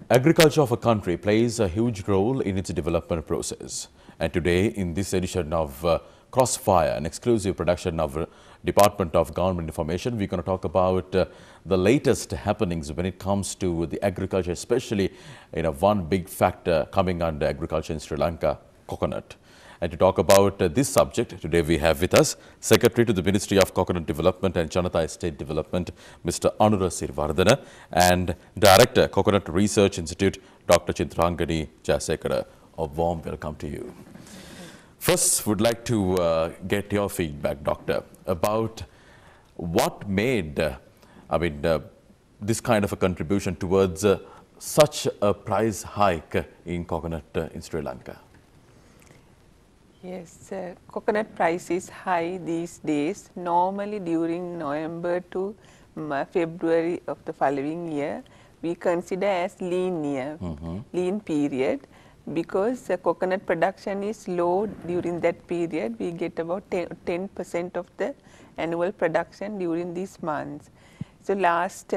Agriculture of a country plays a huge role in its development process. And today, in this edition of Crossfire, an exclusive production of Department of Government Information, we're going to talk about the latest happenings when it comes to the agriculture, especially one big factor coming under agriculture in Sri Lanka, coconut. And to talk about this subject, today we have with us Secretary to the Ministry of Coconut Development and Janata Estate Development, Mr. Anura Sirivardhana, and Director, Coconut Research Institute, Dr. Chinthrangani Jayasekara. A warm welcome to you. First, would like to get your feedback, Doctor, about what made, this kind of a contribution towards such a price hike in coconut in Sri Lanka. Yes, coconut price is high these days. Normally during November to February of the following year, we consider as lean year, lean period, because coconut production is low during that period. We get about 10% of the annual production during these months. So last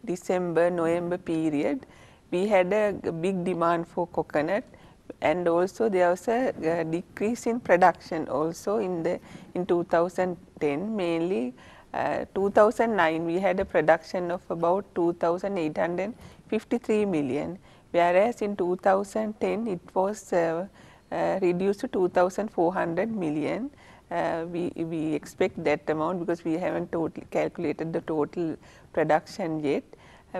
December, November period, we had a big demand for coconut. And also there was a decrease in production also in 2010, mainly 2009 we had a production of about 2,853 million, whereas in 2010 it was reduced to 2,400 million. We expect that amount because we haven't totally calculated the total production yet.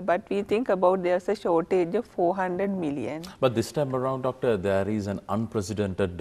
But we think about there's a shortage of 400 million. But this time around, Doctor, there is an unprecedented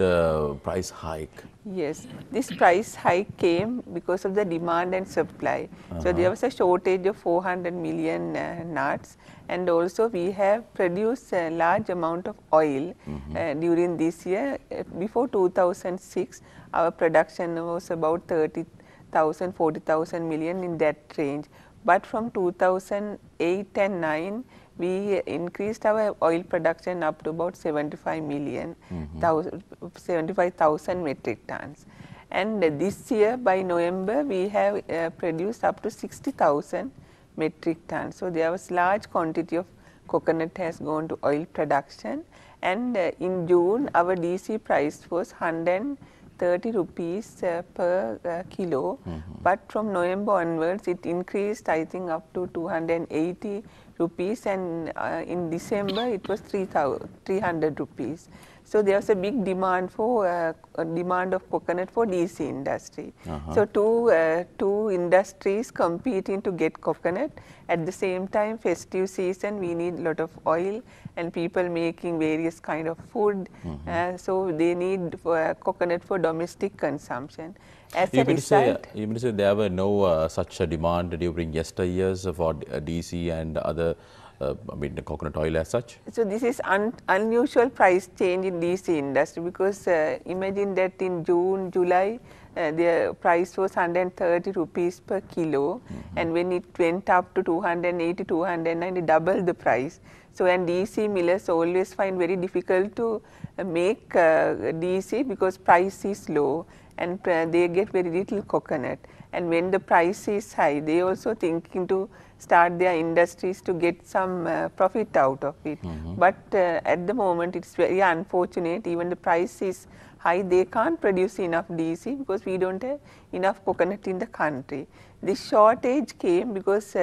price hike. Yes, this price hike came because of the demand and supply. So there was a shortage of 400 million nuts, and also we have produced a large amount of oil during this year. Before 2006, our production was about 30,000, 40,000 million, in that range. But from 2008 and 9, we increased our oil production up to about 75,000 metric tons. And this year by November, we have produced up to 60,000 metric tons. So there was large quantity of coconut has gone to oil production. And in June, our DC price was 130 rupees per kilo, but from November onwards it increased, I think, up to 280 rupees, and in December it was 300 rupees. So there was a big demand for demand of coconut for DC industry. So two industries competing to get coconut. At the same time, festive season, we need a lot of oil and people making various kind of food. So they need coconut for domestic consumption. As a result, you mean to say there were no such a demand during yesteryears for DC and other the coconut oil as such? So this is unusual price change in DC industry, because imagine that in June, July, the price was 130 rupees per kilo, and when it went up to 280, 290, double the price. So, and DC millers always find very difficult to make DC because price is low and they get very little coconut. And when the price is high, they also thinking to start their industries to get some profit out of it. But at the moment it's very unfortunate, even the price is high, they can't produce enough DC because we don't have enough coconut in the country. This shortage came because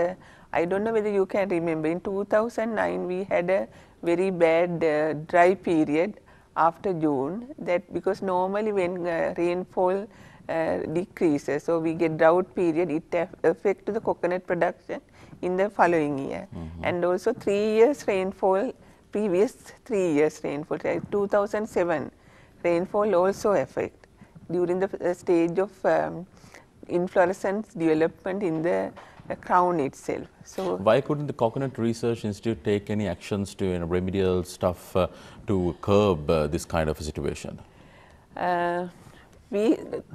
I don't know whether you can remember, in 2009 we had a very bad dry period after June, that because normally when rainfall decreases, so we get drought period, it affects the coconut production in the following year. And also 3 years rainfall, previous 3 years rainfall, 2007 rainfall also affect during the stage of inflorescence development in the crown itself. So why couldn't the Coconut Research Institute take any actions to remedial stuff to curb this kind of a situation?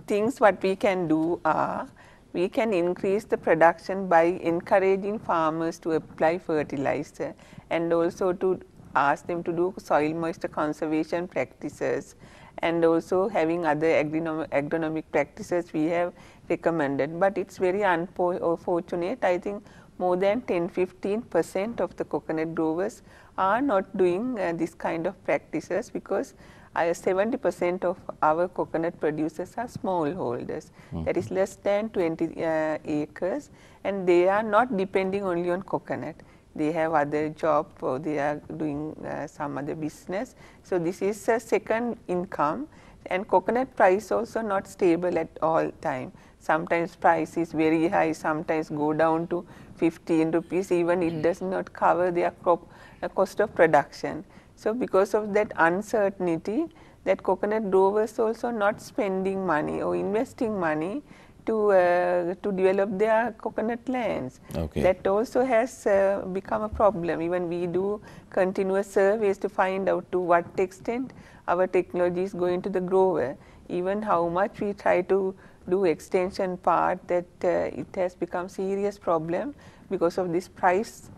Things what we can do are, we can increase the production by encouraging farmers to apply fertilizer and also to ask them to do soil moisture conservation practices, and also having other agronomic practices we have recommended. But it's very unfortunate, I think more than 10-15% of the coconut growers are not doing this kind of practices, because 70% of our coconut producers are smallholders, that is less than 20 acres, and they are not depending only on coconut. They have other job, or they are doing some other business. So this is a second income, and coconut price also not stable at all time. Sometimes price is very high, sometimes go down to 15 rupees, even it does not cover their cost of production. So because of that uncertainty, that coconut growers also not spending money or investing money to develop their coconut lands. Okay. That also has become a problem. Even we do continuous surveys to find out to what extent our technology is going to the grower. Even how much we try to do extension part, that it has become serious problem because of this price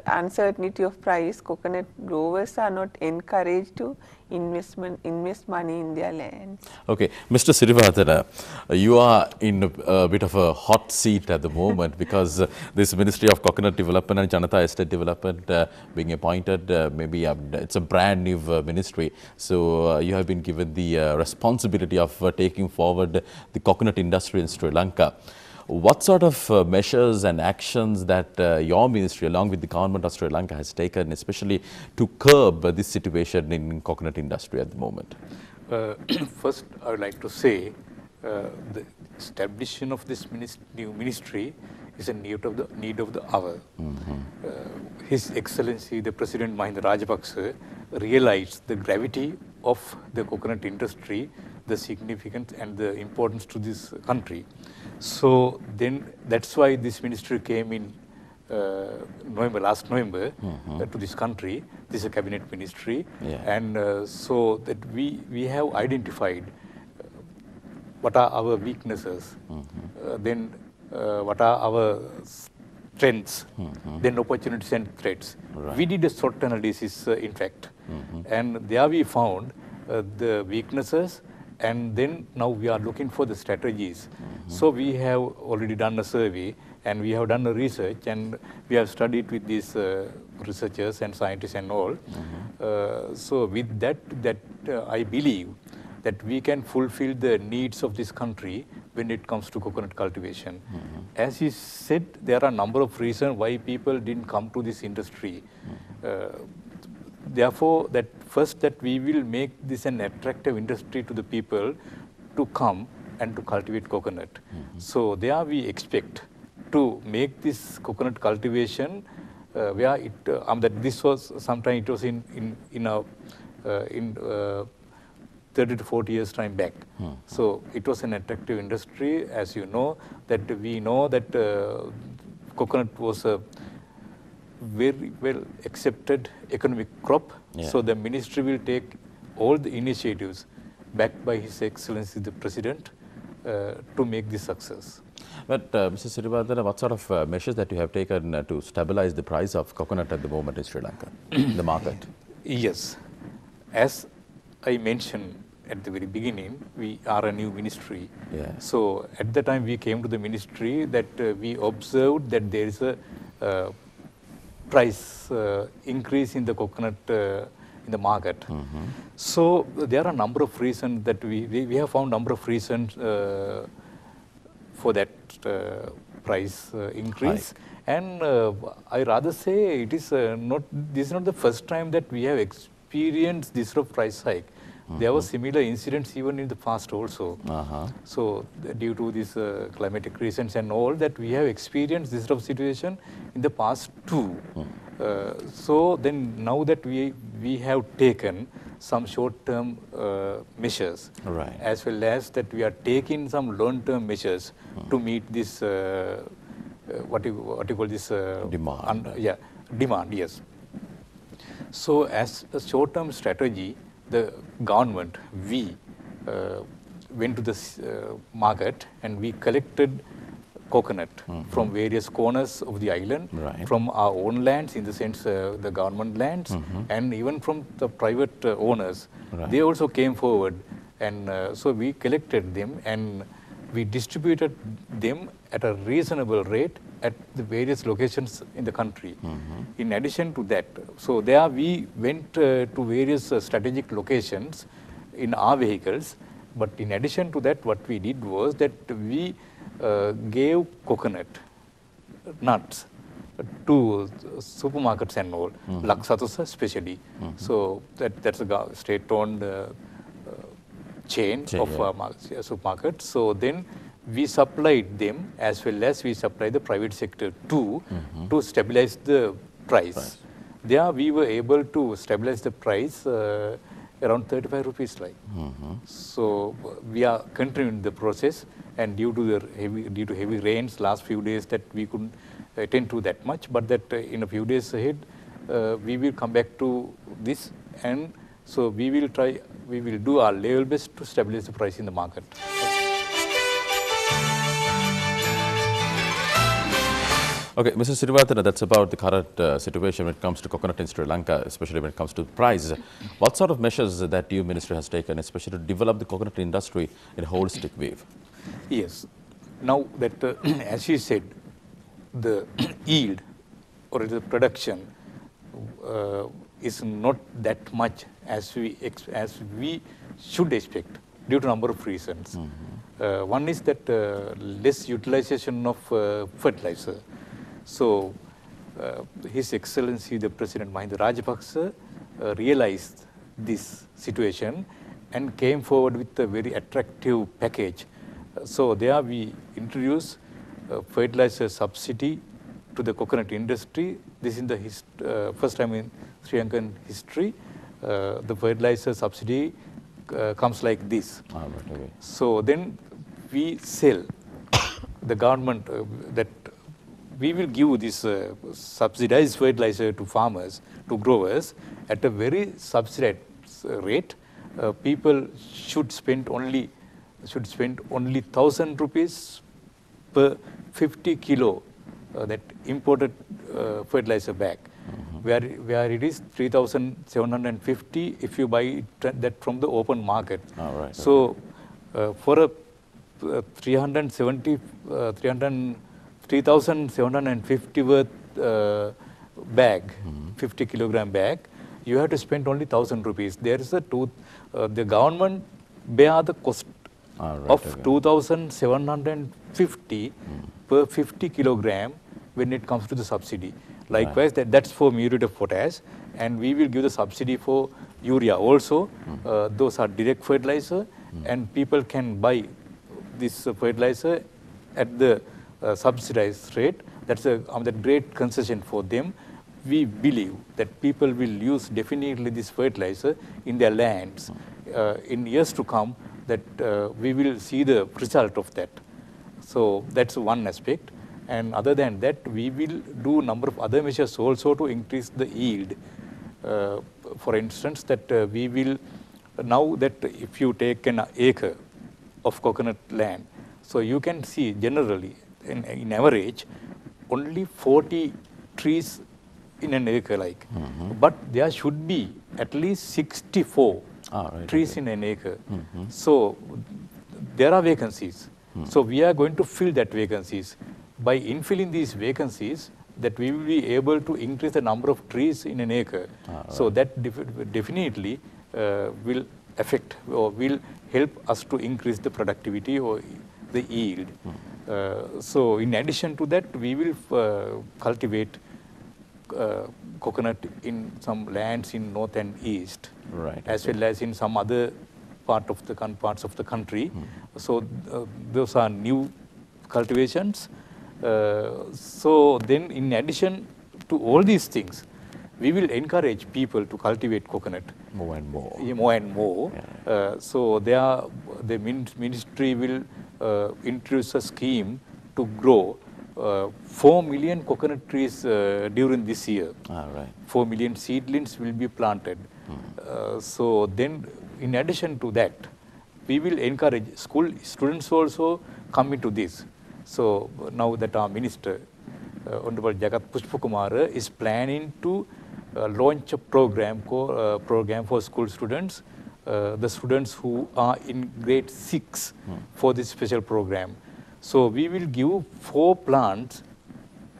uncertainty of price. Coconut growers are not encouraged to invest money in their land. Okay, Mr. Sirivardhana, you are in a bit of a hot seat at the moment because this Ministry of Coconut Development and Janata Estate Development being appointed, maybe it's a brand new ministry. So you have been given the responsibility of taking forward the coconut industry in Sri Lanka. What sort of measures and actions that your ministry along with the government of Sri Lanka has taken, especially to curb this situation in coconut industry at the moment? First, I would like to say the establishment of this new ministry is a need of the hour. His Excellency, the President Mahinda Rajapaksa, realized the gravity of the coconut industry, the significance and the importance to this country. So then that's why this ministry came in last November to this country. This is a cabinet ministry, and so that we have identified what are our weaknesses, then what are our strengths, then opportunities and threats. Right. We did a SWOT analysis, in fact, and there we found the weaknesses, and then now we are looking for the strategies. So we have already done a survey, and we have done a research, and we have studied with these researchers and scientists and all. So with that I believe that we can fulfill the needs of this country when it comes to coconut cultivation. As he said, there are a number of reasons why people didn't come to this industry. Therefore, that first that we will make this an attractive industry to the people to come and to cultivate coconut. So there we expect to make this coconut cultivation where it that this was sometime it was in 30 to 40 years time back. So it was an attractive industry, as you know, that we know that coconut was a very well accepted economic crop. So the ministry will take all the initiatives backed by His Excellency the President to make this success. But Mr. Sirivardhana, what sort of measures that you have taken to stabilize the price of coconut at the moment in Sri Lanka, the market? Yes, as I mentioned at the very beginning, we are a new ministry. So at the time we came to the ministry, that we observed that there is a price increase in the coconut in the market. So there are a number of reasons that we have found number of reasons for that price increase. And I rather say it is this is not the first time that we have experienced this sort of price hike. There were similar incidents even in the past also. So due to these climatic reasons and all, that we have experienced this sort of situation in the past too. So then now that we have taken some short-term measures, as well as that we are taking some long-term measures to meet this what you call this demand. Demand. Yes. So as a short-term strategy, the government, we went to the market and we collected coconut from various corners of the island, from our own lands, in the sense the government lands, and even from the private owners. They also came forward, and so we collected them and we distributed them at a reasonable rate at the various locations in the country. In addition to that, so there we went to various strategic locations in our vehicles. But in addition to that, what we did was that we gave coconut nuts to supermarkets and all, Laksatus especially. So that's a state-owned chain of supermarkets. So then we supplied them as well as we supply the private sector too to stabilize the price. There we were able to stabilize the price around 35 rupees like. So we are continuing the process, and due to heavy rains last few days that we couldn't attend to that much, but that in a few days ahead we will come back to this, and so we will do our level best to stabilize the price in the market. Okay, Mr. Sirivardhana, that's about the current situation when it comes to coconut in Sri Lanka, especially when it comes to price. What sort of measures that your ministry has taken, especially to develop the coconut industry in a holistic way? Yes. Now that, as you said, the yield or the production is not that much as we should expect due to a number of reasons. One is that less utilization of fertilizer. So, His Excellency the President Mahinda Rajapaksa realized this situation and came forward with a very attractive package. So there we introduced fertilizer subsidy to the coconut industry. This is the first time in Sri Lankan history. The fertilizer subsidy comes like this. So then we sell the government that we will give this subsidized fertilizer to farmers, to growers at a very subsidized rate. People should spend only 1,000 rupees per 50 kilo that imported fertilizer bag, where it is 3,750 if you buy that from the open market. So for a 3,750 worth bag, 50 kilogram bag, you have to spend only 1,000 rupees. There is the government bear the cost of 2,750 per 50 kilogram when it comes to the subsidy. Likewise, that's for muriate of potash, and we will give the subsidy for urea also. Those are direct fertilizer, and people can buy this fertilizer at the subsidized rate. That's a great concession for them. We believe that people will use definitely this fertilizer in their lands in years to come, that we will see the result of that. So that's one aspect. And other than that, we will do a number of other measures also to increase the yield. For instance, that we will, now that if you take an acre of coconut land, so you can see generally, in average, only 40 trees in an acre like. But there should be at least 64 trees in an acre. So there are vacancies. So we are going to fill that vacancies. By infilling these vacancies, that we will be able to increase the number of trees in an acre. So that definitely will affect or will help us to increase the productivity or the yield. So in addition to that, we will cultivate coconut in some lands in north and east, as well as in some other parts of the country. So those are new cultivations. So then, in addition to all these things, we will encourage people to cultivate coconut more and more. More and more. So the ministry will introduce a scheme to grow 4 million coconut trees during this year. 4 million seedlings will be planted. So then, in addition to that, we will encourage school students also come into this. So now that our minister, Honorable Jagat Pushpakumara, is planning to launch a program for school students, the students who are in grade 6 for this special program. So we will give 4 plants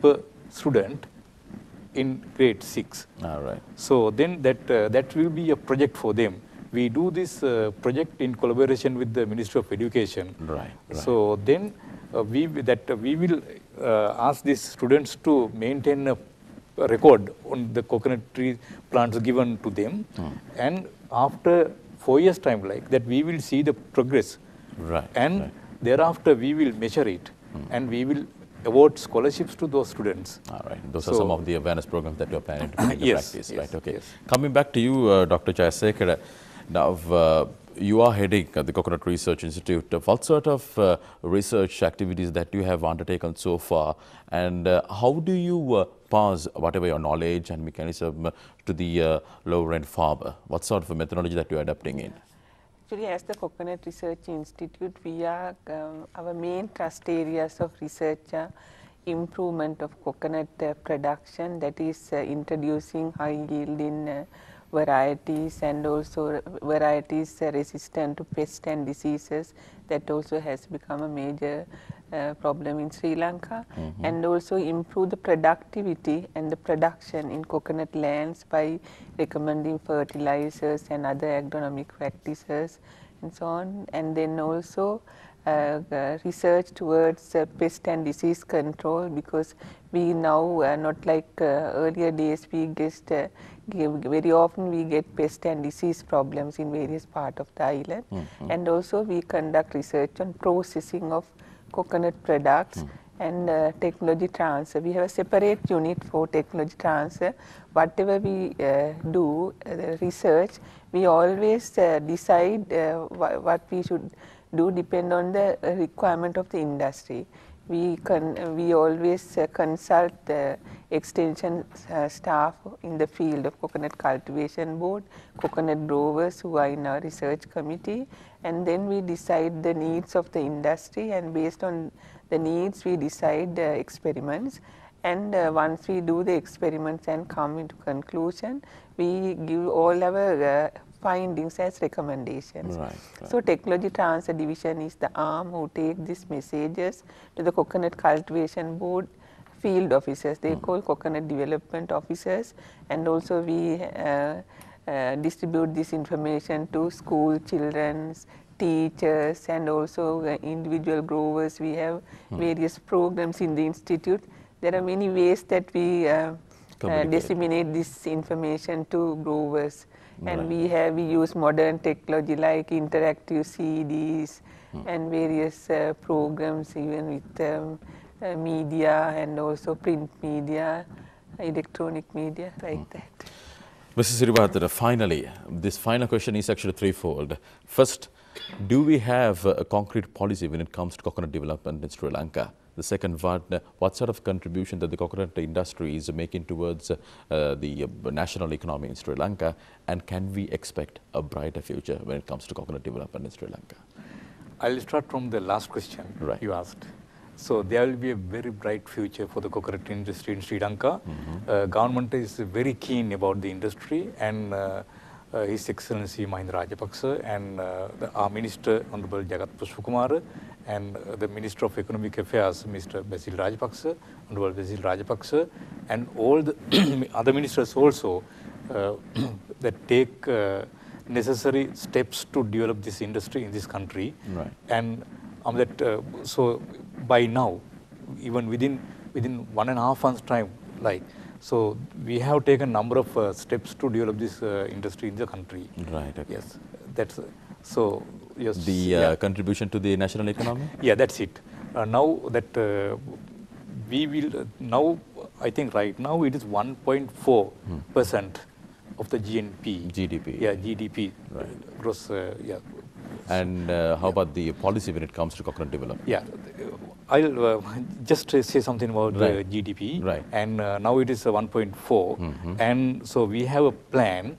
per student in grade 6. All right. So then that will be a project for them. We do this project in collaboration with the Ministry of Education. Right. So then we will ask these students to maintain a record on the coconut tree plants given to them, and after 4 years time like that we will see the progress, and thereafter we will measure it, and we will award scholarships to those students. All right. Those are some of the awareness programs that you are planning to put into practice, yes, right? Okay. Yes. Coming back to you, Dr. Jayasekara, now you are heading the Coconut Research Institute. What sort of research activities that you have undertaken so far, and how do you pass whatever your knowledge and mechanism to the lower-end farmer? What sort of methodology that you are adapting in? Actually, as the Coconut Research Institute, we are our main trust areas of research are improvement of coconut production, that is introducing high yielding varieties, and also varieties resistant to pests and diseases. That also has become a major problem in Sri Lanka, and also improve the productivity and the production in coconut lands by recommending fertilizers and other agronomic practices and so on, and then also research towards pest and disease control, because we now not like earlier days, we just very often we get pest and disease problems in various parts of the island, and also we conduct research on processing of coconut products and technology transfer. We have a separate unit for technology transfer. Whatever we do research, we always decide what we should do depend on the requirement of the industry. We always consult the extension staff in the field of coconut cultivation board, coconut growers who are in our research committee, and then we decide the needs of the industry, and based on the needs we decide experiments, and once we do the experiments and come into conclusion, we give all our findings as recommendations. Right. So technology transfer division is the arm who take these messages to the coconut cultivation board field officers. They call coconut development officers, and also we distribute this information to school children, teachers, and also individual growers. We have various programs in the institute. There are many ways that we disseminate this information to growers. And we use modern technology like interactive CDs and various programs, even with media and also print media, electronic media, like that. Mrs. Sirivathara, finally, this final question is actually threefold. First, do we have a concrete policy when it comes to coconut development in Sri Lanka? The second, what sort of contribution that the coconut industry is making towards the national economy in Sri Lanka, and can we expect a brighter future when it comes to coconut development in Sri Lanka? I'll start from the last question you asked. So there will be a very bright future for the coconut industry in Sri Lanka. Government is very keen about the industry, and His Excellency Mahinda Rajapaksa and our Minister Honorable Jagat Pushpakumara and the Minister of Economic Affairs, Mr. Basil Rajapaksa, Honorable Basil Rajapaksa, and all the other ministers also that take necessary steps to develop this industry in this country. Right. And so by now, even within 1.5 months' time, so we have taken a number of steps to develop this industry in the country. Right. Okay. Yes, that's so. Yes. The contribution to the national economy. Yeah, that's it. Now that we will now, I think right now it is 1.4% of the GDP. Yeah, GDP. Right. Gross. Yeah. And how about the policy when it comes to coconut development? Yeah, I'll just say something about the GDP. Right. And now it is 1.4, and so we have a plan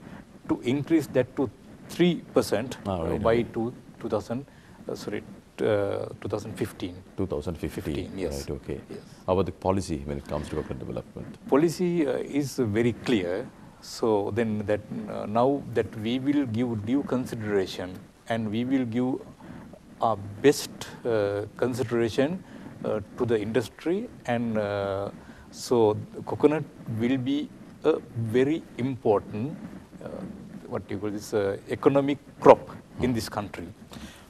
to increase that to 3% by 2015. 2015. Yes. Right. Okay. Yes. How about the policy when it comes to coconut development? Policy is very clear. So then that now that we will give due consideration, and we will give our best consideration to the industry, and So coconut will be a very important, what you call this, economic crop in this country.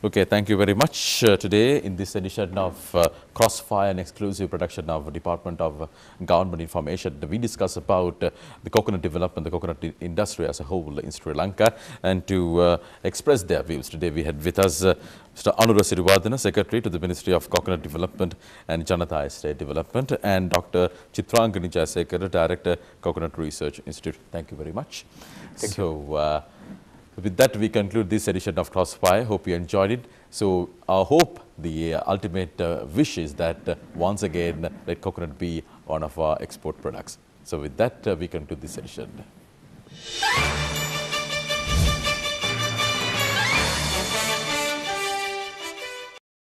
Okay, thank you very much. Today, in this edition of Crossfire, an exclusive production of Department of Government Information, we discuss about the coconut development, the coconut industry as a whole in Sri Lanka. And to express their views, today we had with us Mr. Anura Sirivardhana, Secretary to the Ministry of Coconut Development and Janatha Estate Development, and Dr. Chitrangani Jayasekara, Director, Coconut Research Institute. Thank you very much. Thank you. With that, we conclude this edition of Crossfire. Hope you enjoyed it. So, our hope, the ultimate wish is that once again, let coconut be one of our export products. So, with that, we conclude this edition.